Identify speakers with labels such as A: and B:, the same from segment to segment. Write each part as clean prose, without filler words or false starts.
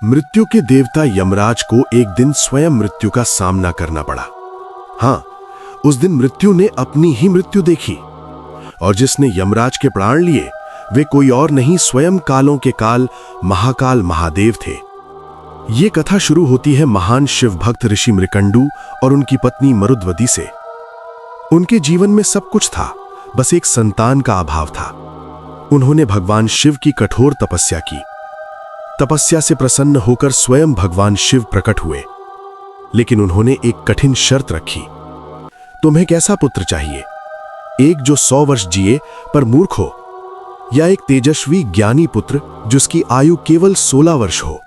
A: मृत्यु के देवता यमराज को एक दिन स्वयं मृत्यु का सामना करना पड़ा। हाँ, उस दिन मृत्यु ने अपनी ही मृत्यु देखी और जिसने यमराज के प्राण लिए वे कोई और नहीं, स्वयं कालों के काल महाकाल महादेव थे। ये कथा शुरू होती है महान शिव भक्त ऋषि मृकंडू और उनकी पत्नी मरुद्वती से। उनके जीवन में सब कुछ था, बस एक संतान का अभाव था। उन्होंने भगवान शिव की कठोर तपस्या की। तपस्या से प्रसन्न होकर स्वयं भगवान शिव प्रकट हुए, लेकिन उन्होंने एक कठिन शर्त रखी। तुम्हें कैसा पुत्र चाहिए? एक जो 100 वर्ष जिए पर मूर्ख हो, या एक तेजस्वी ज्ञानी पुत्र जिसकी आयु केवल 16 वर्ष हो?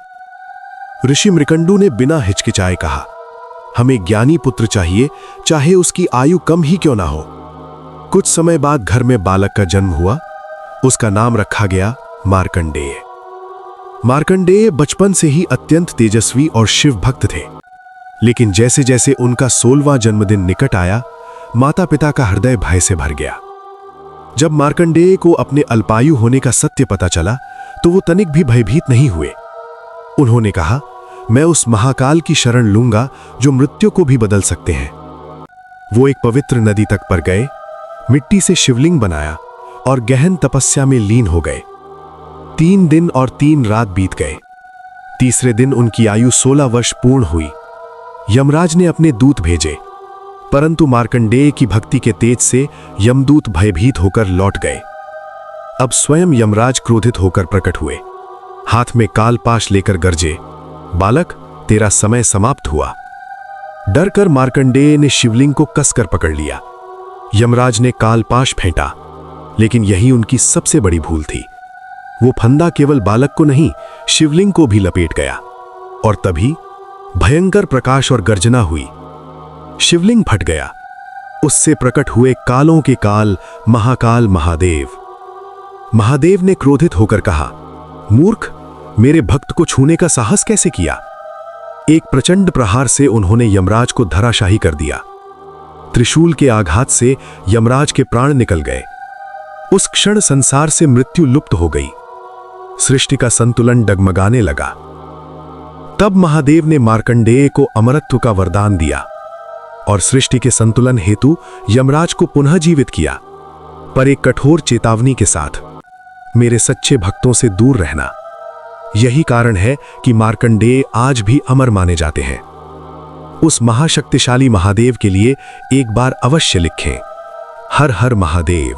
A: ऋषि मृकंडू ने बिना हिचकिचाए कहा, हमें ज्ञानी पुत्र चाहिए, चाहे उसकी आयु कम ही क्यों ना हो। कुछ समय बाद घर में बालक का जन्म हुआ। उसका नाम रखा गया मार्कंडेय। मार्कंडेय बचपन से ही अत्यंत तेजस्वी और शिव भक्त थे, लेकिन जैसे जैसे उनका 16वां जन्मदिन निकट आया, माता पिता का हृदय भय से भर गया। जब मार्कंडेय को अपने अल्पायु होने का सत्य पता चला तो वो तनिक भी भयभीत नहीं हुए। उन्होंने कहा, मैं उस महाकाल की शरण लूंगा जो मृत्यु को भी बदल सकते हैं। वो एक पवित्र नदी तक पर गए, मिट्टी से शिवलिंग बनाया और गहन तपस्या में लीन हो गए। 3 दिन और 3 रात बीत गए। तीसरे दिन उनकी आयु 16 वर्ष पूर्ण हुई। यमराज ने अपने दूत भेजे, परंतु मार्कंडेय की भक्ति के तेज से यमदूत भयभीत होकर लौट गए। अब स्वयं यमराज क्रोधित होकर प्रकट हुए। हाथ में कालपाश लेकर गरजे, बालक, तेरा समय समाप्त हुआ। डरकर मार्कंडेय ने शिवलिंग को कसकर पकड़ लिया। यमराज ने कालपाश फेंटा, लेकिन यही उनकी सबसे बड़ी भूल थी। वो फंदा केवल बालक को नहीं, शिवलिंग को भी लपेट गया और तभी भयंकर प्रकाश और गर्जना हुई। शिवलिंग फट गया। उससे प्रकट हुए कालों के काल महाकाल महादेव। महादेव ने क्रोधित होकर कहा, मूर्ख, मेरे भक्त को छूने का साहस कैसे किया? एक प्रचंड प्रहार से उन्होंने यमराज को धराशाही कर दिया। त्रिशूल के आघात से यमराज के प्राण निकल गए। उस क्षण संसार से मृत्यु लुप्त हो गई। सृष्टि का संतुलन डगमगाने लगा। तब महादेव ने मार्कंडेय को अमरत्व का वरदान दिया और सृष्टि के संतुलन हेतु यमराज को पुनः जीवित किया, पर एक कठोर चेतावनी के साथ, मेरे सच्चे भक्तों से दूर रहना। यही कारण है कि मार्कंडेय आज भी अमर माने जाते हैं। उस महाशक्तिशाली महादेव के लिए एक बार अवश्य लिखें, हर हर महादेव।